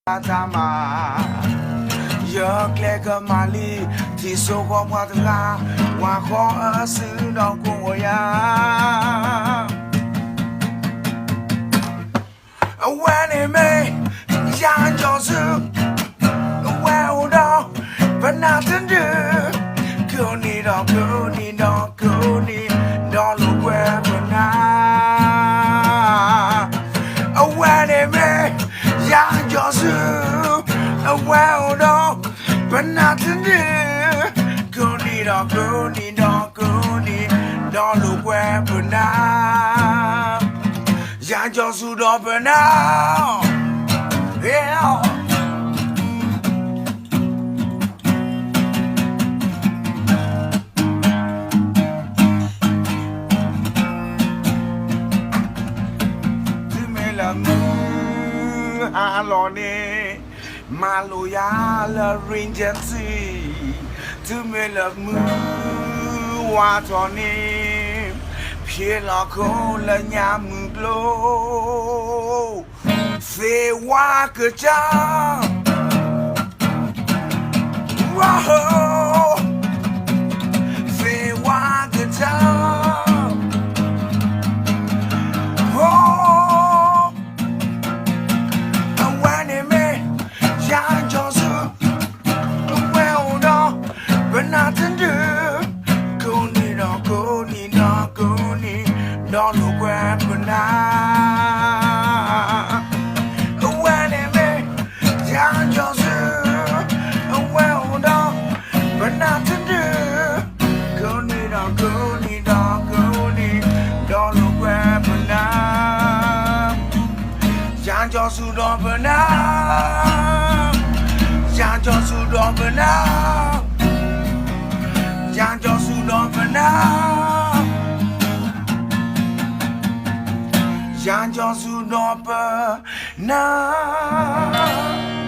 Tama, yo klega mali, ti so kwa mwatla, wako asu don kuya. When it may, young Josu, well done, but nothing do. Go need on, go need on, go need, don't look where but now. When it may, young Josu, well done, but nothing do. Go need on, go need on, go need, don't look where but now. Young Josu don't burn out. Yeah. Alone, Maloya, la Ringency, to me love moon, what on him, Pielaco, la Yamu glow, say, walk a job, whoa, say, walk a job, oh. Nothing do. Go need on, go need on, go need. Don't look where but now. When it may, John Joseph, well done, but nothing do. Go need on, go need on, go need. Don't look where but now. John Joseph don't but now. John Joseph don't but now. Young Josu don't burn out. Young Josu don't burn out.